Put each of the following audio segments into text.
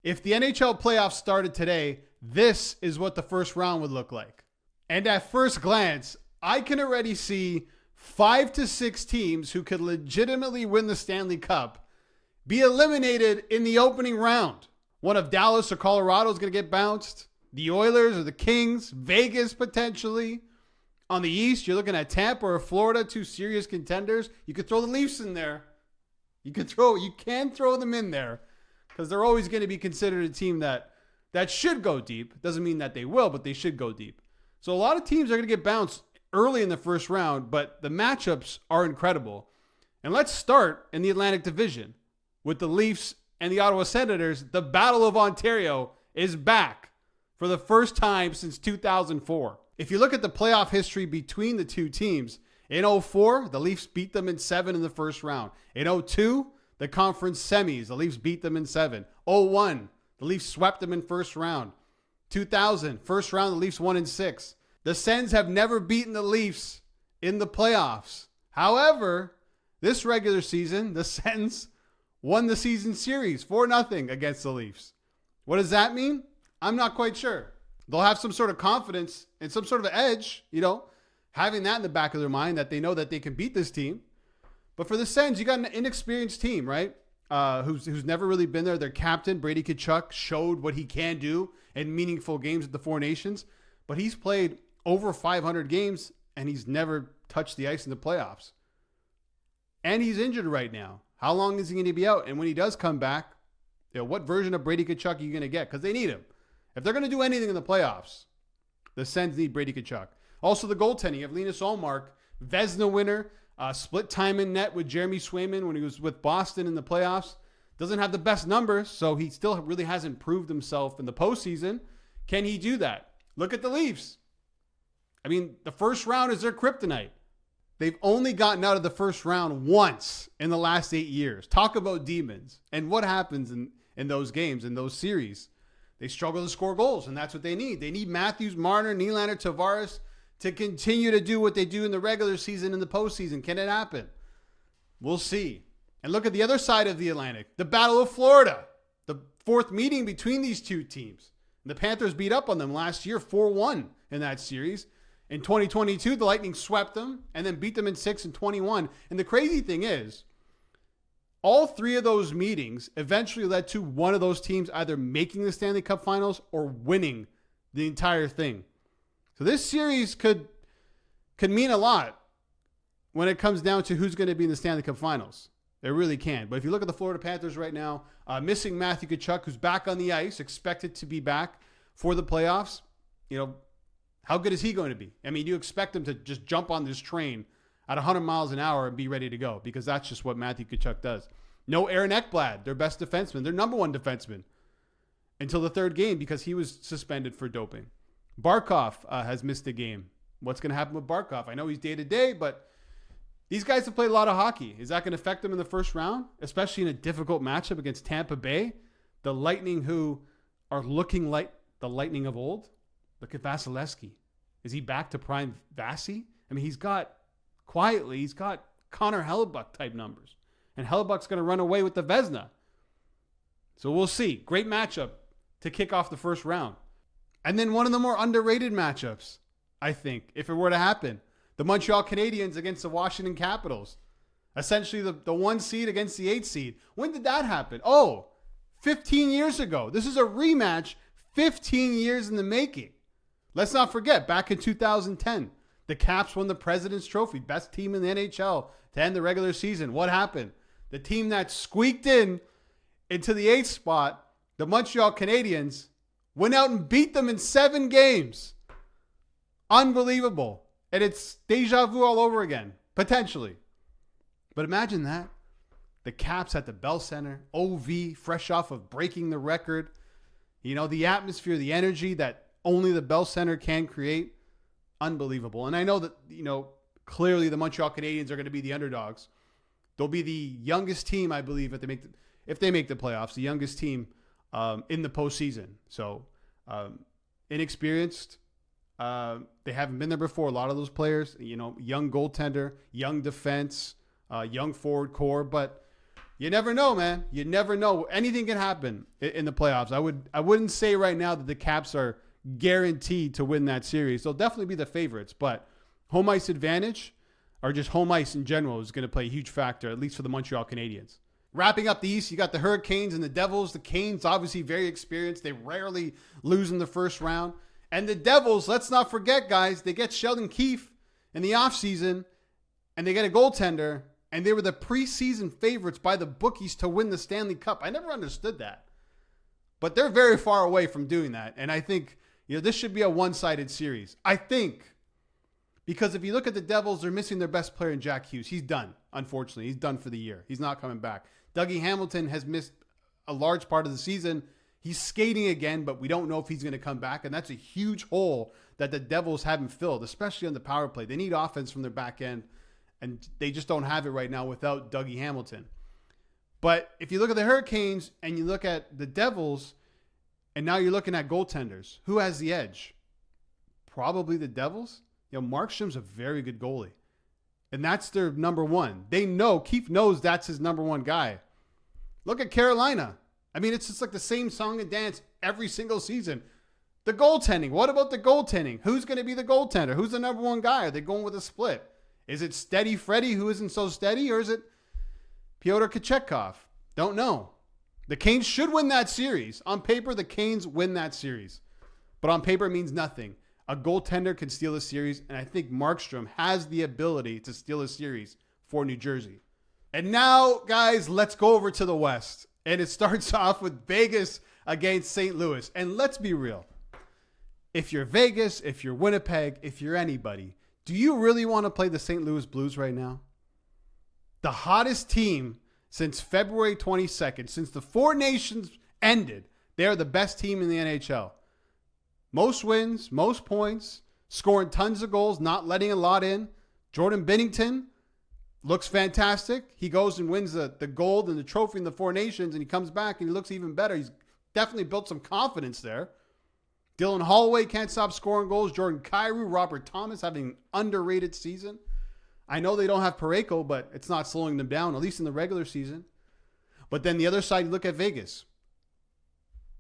If the NHL playoffs started today, this is what the first round would look like. And at first glance, I can already see 5 to 6 teams who could legitimately win the Stanley Cup be eliminated in the opening round. One of Dallas or Colorado is going to get bounced. The Oilers or the Kings, Vegas potentially. On the East, you're looking at Tampa or Florida, 2 serious contenders. You could throw the Leafs in there. You can throw them in there because they're always going to be considered a team that should go deep. Doesn't mean that they will, but they should go deep. So a lot of teams are going to get bounced early in the first round, but the matchups are incredible. And let's start in the Atlantic Division with the Leafs and the Ottawa Senators. The Battle of Ontario is back for the first time since 2004. If you look at the playoff history between the two teams, in 2004, the Leafs beat them in 7 in the first round. In 2002, the conference semis, the Leafs beat them in 7. 2001, the Leafs swept them in first round. 2000, first round, the Leafs won in 6. The Sens have never beaten the Leafs in the playoffs. However, this regular season, the Sens won the season series 4-0 against the Leafs. What does that mean? I'm not quite sure. They'll have some sort of confidence and some sort of edge, having that in the back of their mind that they know that they can beat this team. But for the Sens, you got an inexperienced team, right? Who's never really been there. Their captain, Brady Tkachuk, showed what he can do in meaningful games at the Four Nations. But he's played over 500 games, and he's never touched the ice in the playoffs. And he's injured right now. How long is he going to be out? And when he does come back, what version of Brady Tkachuk are you going to get? Because they need him. If they're going to do anything in the playoffs, the Sens need Brady Tkachuk. Also, the goaltending. You have Linus Ullmark, Vezina winner, split time in net with Jeremy Swayman when he was with Boston in the playoffs. Doesn't have the best numbers, so he still really hasn't proved himself in the postseason. Can he do that? Look at the Leafs. I mean, the first round is their kryptonite. They've only gotten out of the first round once in the last 8 years. Talk about demons. And what happens in those games, in those series? They struggle to score goals, and that's what they need. They need Matthews, Marner, Nylander, Tavares to continue to do what they do in the regular season and the postseason. Can it happen? We'll see. And look at the other side of the Atlantic, the Battle of Florida, the fourth meeting between these two teams. The Panthers beat up on them last year 4-1 in that series. In 2022, the Lightning swept them and then beat them in 6 and 21. And the crazy thing is, all 3 of those meetings eventually led to one of those teams either making the Stanley Cup Finals or winning the entire thing. So this series could mean a lot when it comes down to who's going to be in the Stanley Cup Finals. It really can. But if you look at the Florida Panthers right now, missing Matthew Tkachuk, who's back on the ice, expected to be back for the playoffs, how good is he going to be? I mean, you expect him to just jump on this train at 100 miles an hour and be ready to go because that's just what Matthew Tkachuk does. No Aaron Ekblad, their best defenseman, their number 1 defenseman, until the 3rd game because he was suspended for doping. Barkov has missed a game. What's going to happen with Barkov? I know he's day-to-day, but these guys have played a lot of hockey. Is that going to affect them in the first round, especially in a difficult matchup against Tampa Bay? The Lightning who are looking like the Lightning of old? Look at Vasilevsky. Is he back to prime Vasi? I mean, he's got Connor Hellebuck type numbers. And Hellebuck's going to run away with the Vezina. So we'll see. Great matchup to kick off the first round. And then one of the more underrated matchups, I think, if it were to happen. The Montreal Canadiens against the Washington Capitals. Essentially the 1 seed against the 8 seed. When did that happen? 15 years ago. This is a rematch 15 years in the making. Let's not forget, back in 2010, the Caps won the President's Trophy, best team in the NHL to end the regular season. What happened? The team that squeaked into the 8th spot, the Montreal Canadiens, went out and beat them in 7 games. Unbelievable. And it's deja vu all over again, potentially. But imagine that. The Caps at the Bell Center, OV, fresh off of breaking the record. The atmosphere, the energy that only the Bell Center can create. Unbelievable. And I know that, clearly the Montreal Canadiens are going to be the underdogs. They'll be the youngest team, I believe, if they make the playoffs, the youngest team in the postseason. So inexperienced. They haven't been there before. A lot of those players, young goaltender, young defense, young forward core. But You never know, man. You never know. Anything can happen in the playoffs. I wouldn't say right now that the Caps are guaranteed to win that series. They'll definitely be the favorites, but home ice advantage or just home ice in general is going to play a huge factor, at least for the Montreal Canadiens. Wrapping up the East, you got the Hurricanes and the Devils. The Canes, obviously very experienced. They rarely lose in the first round. And the Devils, let's not forget, guys, they get Sheldon Keefe in the offseason, and they get a goaltender, and they were the preseason favorites by the bookies to win the Stanley Cup. I never understood that. But they're very far away from doing that. And I think, this should be a one-sided series. I think. Because if you look at the Devils, they're missing their best player in Jack Hughes. He's done, unfortunately. He's done for the year. He's not coming back. Dougie Hamilton has missed a large part of the season. He's skating again, but we don't know if he's going to come back. And that's a huge hole that the Devils haven't filled, especially on the power play. They need offense from their back end, and they just don't have it right now without Dougie Hamilton. But if you look at the Hurricanes and you look at the Devils, and now you're looking at goaltenders, who has the edge? Probably the Devils. Markstrom's a very good goalie. And that's their number one. They know, Keefe knows that's his number one guy. Look at Carolina. I mean, it's just like the same song and dance every single season. The goaltending. What about the goaltending? Who's going to be the goaltender? Who's the number one guy? Are they going with a split? Is it Steady Freddy, who isn't so steady, or is it Pyotr Kochetkov? Don't know. The Canes should win that series. On paper, the Canes win that series. But on paper, it means nothing. A goaltender can steal a series, and I think Markstrom has the ability to steal a series for New Jersey. And now, guys, let's go over to the West. And it starts off with Vegas against St. Louis. And let's be real. If you're Vegas, if you're Winnipeg, if you're anybody, do you really want to play the St. Louis Blues right now? The hottest team since February 22nd, since the Four Nations ended, they are the best team in the NHL. Most wins, most points, scoring tons of goals, not letting a lot in. Jordan Binnington looks fantastic. He goes and wins the gold and the trophy in the Four Nations, and he comes back and he looks even better. He's definitely built some confidence there. Dylan Holloway can't stop scoring goals. Jordan Kyrou, Robert Thomas having an underrated season. I know they don't have Parayko, but it's not slowing them down, at least in the regular season. But then the other side, you look at Vegas.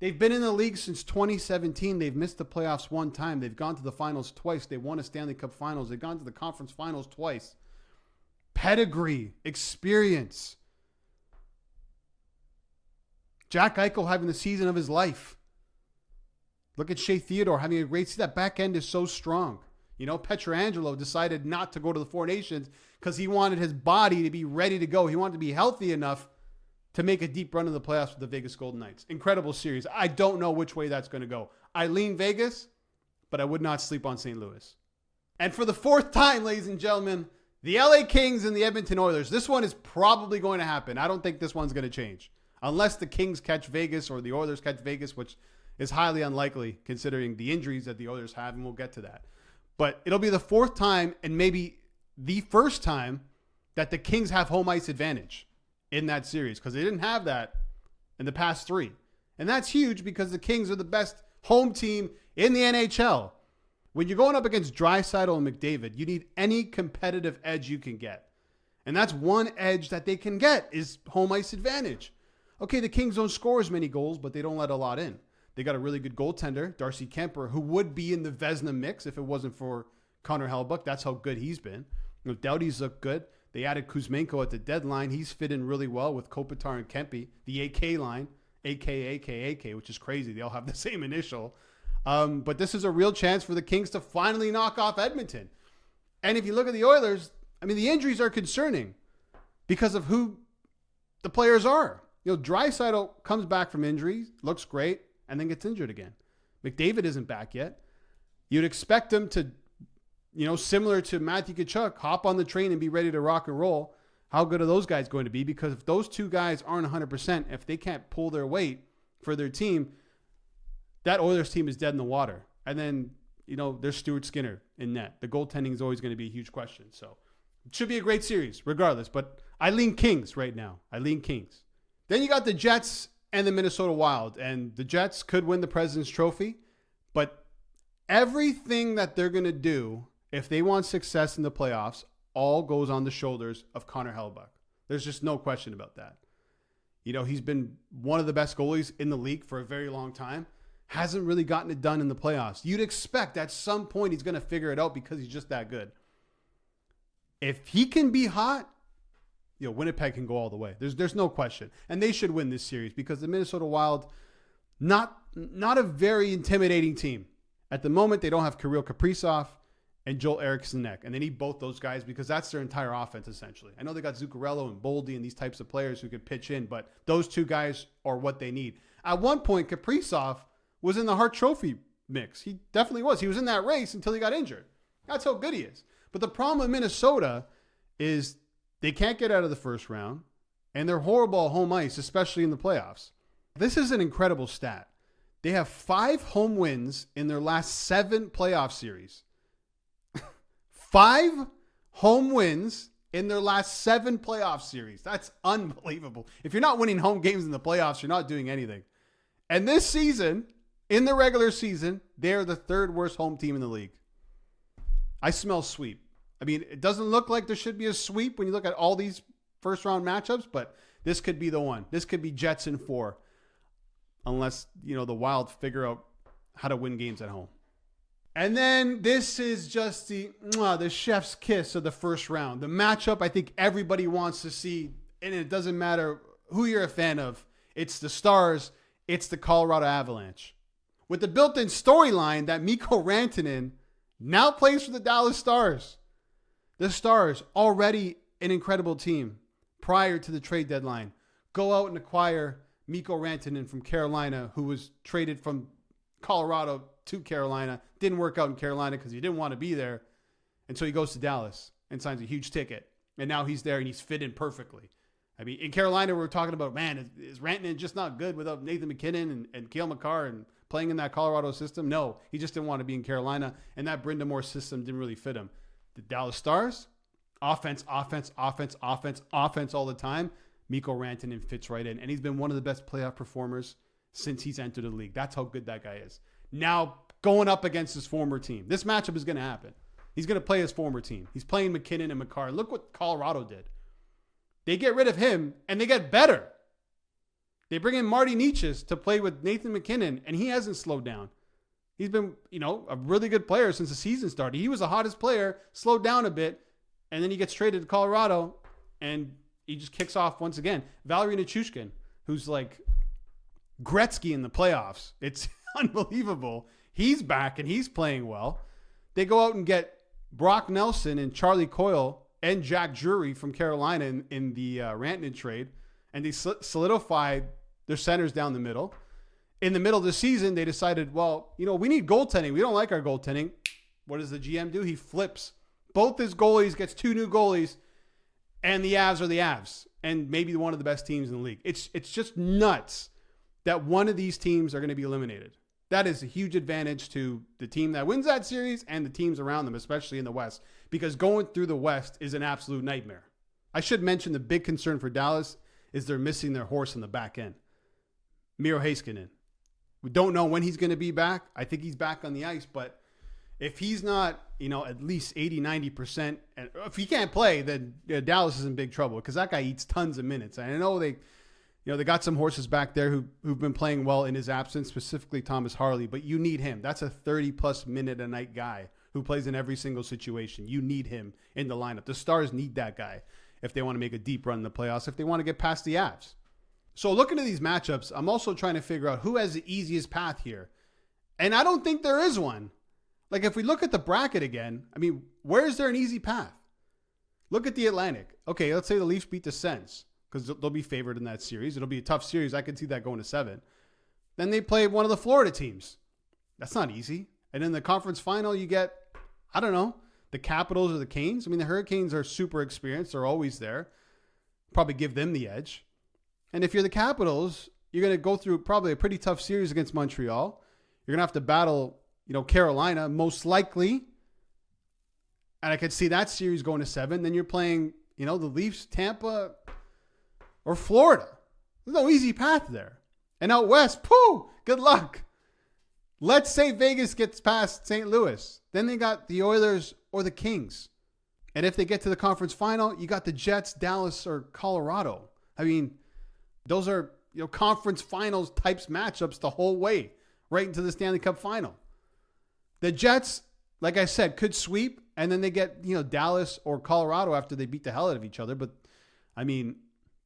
They've been in the league since 2017. They've missed the playoffs one time. They've gone to the finals twice. They won a Stanley Cup finals. They've gone to the conference finals twice. Pedigree, experience. Jack Eichel having the season of his life. Look at Shea Theodore having a great season. That back end is so strong. Pietrangelo decided not to go to the Four Nations because he wanted his body to be ready to go. He wanted to be healthy enough to make a deep run in the playoffs with the Vegas Golden Knights. Incredible series. I don't know which way that's going to go. I lean Vegas, but I would not sleep on St. Louis. And for the fourth time, ladies and gentlemen, the LA Kings and the Edmonton Oilers. This one is probably going to happen. I don't think this one's going to change. Unless the Kings catch Vegas or the Oilers catch Vegas, which is highly unlikely considering the injuries that the Oilers have, and we'll get to that. But it'll be the fourth time and maybe the first time that the Kings have home ice advantage in that series, because they didn't have that in the past three. And that's huge because the Kings are the best home team in the NHL. When you're going up against Draisaitl and McDavid, you need any competitive edge you can get. And that's one edge that they can get is home ice advantage. Okay, the Kings don't score as many goals, but they don't let a lot in. They got a really good goaltender, Darcy Kemper, who would be in the Vezina mix if it wasn't for Connor Hellebuyck. That's how good he's been. Doughty's looked good. They added Kuzmenko at the deadline. He's fit in really well with Kopitar and Kempe. The AK line, AK, which is crazy. They all have the same initial. But this is a real chance for the Kings to finally knock off Edmonton. And if you look at the Oilers, the injuries are concerning because of who the players are. Draisaitl comes back from injury, looks great, and then gets injured again. McDavid isn't back yet. You'd expect him to, similar to Matthew Tkachuk, hop on the train and be ready to rock and roll. How good are those guys going to be? Because if those two guys aren't 100%, if they can't pull their weight for their team, that Oilers team is dead in the water. And then, there's Stuart Skinner in net. The goaltending is always going to be a huge question. So it should be a great series regardless. But I lean Kings right now. Then you got the Jets and the Minnesota Wild. And the Jets could win the President's Trophy. But everything that they're going to do, if they want success in the playoffs, all goes on the shoulders of Connor Hellebuyck. There's just no question about that. He's been one of the best goalies in the league for a very long time. Hasn't really gotten it done in the playoffs. You'd expect at some point he's going to figure it out because he's just that good. If he can be hot, Winnipeg can go all the way. There's no question. And they should win this series because the Minnesota Wild, not a very intimidating team. At the moment, they don't have Kirill Kaprizov and Joel Eriksson-Ek. And they need both those guys because that's their entire offense, essentially. I know they got Zuccarello and Boldy and these types of players who could pitch in, but those two guys are what they need. At one point, Kaprizov was in the Hart Trophy mix. He definitely was. He was in that race until he got injured. That's how good he is. But the problem with Minnesota is they can't get out of the first round, and they're horrible at home ice, especially in the playoffs. This is an incredible stat. They have 5 home wins in their last 7 playoff series. 5 home wins in their last 7 playoff series. That's unbelievable. If you're not winning home games in the playoffs, you're not doing anything. And this season, in the regular season, they're the 3rd worst home team in the league. I smell sweep. I mean, it doesn't look like there should be a sweep when you look at all these first round matchups, but this could be the one. This could be Jets in 4. Unless, the Wild figure out how to win games at home. And then this is just the chef's kiss of the first round. The matchup I think everybody wants to see, and it doesn't matter who you're a fan of. It's the Stars. It's the Colorado Avalanche. With the built-in storyline that Mikko Rantanen now plays for the Dallas Stars. The Stars, already an incredible team prior to the trade deadline, go out and acquire Mikko Rantanen from Carolina, who was traded from Colorado to Carolina. Didn't work out in Carolina because he didn't want to be there. And so he goes to Dallas and signs a huge ticket. And now he's there and he's fit in perfectly. I mean, in Carolina, we were talking about, man, is Rantanen just not good without Nathan McKinnon and Cale Makar and playing in that Colorado system? No, he just didn't want to be in Carolina. And that Brenda Moore system didn't really fit him. The Dallas Stars, offense all the time. Mikko Rantanen fits right in. And he's been one of the best playoff performers since he's entered the league. That's how good that guy is. Now, going up against his former team. This matchup is going to happen. He's going to play his former team. He's playing McKinnon and Makar. Look what Colorado did. They get rid of him, and they get better. They bring in Marty Nietzsche to play with Nathan McKinnon, and he hasn't slowed down. He's been, a really good player since the season started. He was the hottest player, slowed down a bit, and then he gets traded to Colorado, and he just kicks off once again. Valerie Nichushkin, who's like Gretzky in the playoffs. It's unbelievable. He's back, and he's playing well. They go out and get Brock Nelson and Charlie Coyle and Jack Drury from Carolina in the Rantanen trade, and they solidified their centers down the middle. In the middle of the season, they decided, we need goaltending. We don't like our goaltending. What does the GM do? He flips both his goalies, gets 2 new goalies, and the Avs are the Avs, and maybe one of the best teams in the league. It's just nuts that one of these teams are going to be eliminated. That is a huge advantage to the team that wins that series and the teams around them, especially in the West, because going through the West is an absolute nightmare. I should mention the big concern for Dallas is they're missing their horse on the back end. Miro Heiskanen. We don't know when he's going to be back. I think he's back on the ice, but if he's not, at least 80, 90%, and if he can't play, then Dallas is in big trouble because that guy eats tons of minutes. And I know they got some horses back there who've been playing well in his absence, specifically Thomas Harley, but you need him. That's a 30-plus minute a night guy who plays in every single situation. You need him in the lineup. The Stars need that guy if they want to make a deep run in the playoffs, if they want to get past the Avs. So looking at these matchups, I'm also trying to figure out who has the easiest path here. And I don't think there is one. Like if we look at the bracket again, where is there an easy path? Look at the Atlantic. Okay, let's say the Leafs beat the Sens because they'll be favored in that series. It'll be a tough series. I could see that going to 7. Then they play one of the Florida teams. That's not easy. And in the conference final, you get, the Capitals or the Canes. The Hurricanes are super experienced. They're always there. Probably give them the edge. And if you're the Capitals, you're going to go through probably a pretty tough series against Montreal. You're going to have to battle, Carolina, most likely. And I could see that series going to 7. Then you're playing, the Leafs, Tampa, or Florida. There's no easy path there. And out west, good luck. Let's say Vegas gets past St. Louis. Then they got the Oilers or the Kings. And if they get to the conference final, you got the Jets, Dallas, or Colorado. Those are, conference finals types matchups the whole way, right into the Stanley Cup final. The Jets, like I said, could sweep, and then they get, Dallas or Colorado after they beat the hell out of each other. But,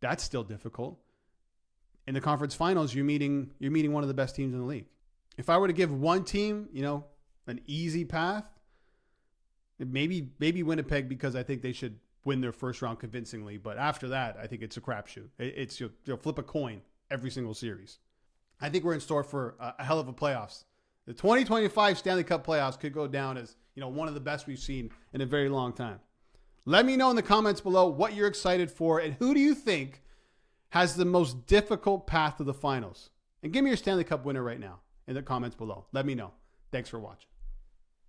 that's still difficult. In the conference finals, you're meeting one of the best teams in the league. If I were to give one team, an easy path, maybe Winnipeg, because I think they should win their first round convincingly. But after that, I think it's a crapshoot. It's you'll flip a coin every single series. I think we're in store for a hell of a playoffs. The 2025 Stanley Cup playoffs could go down as, one of the best we've seen in a very long time. Let me know in the comments below what you're excited for and who do you think has the most difficult path to the finals. And give me your Stanley Cup winner right now in the comments below. Let me know. Thanks for watching.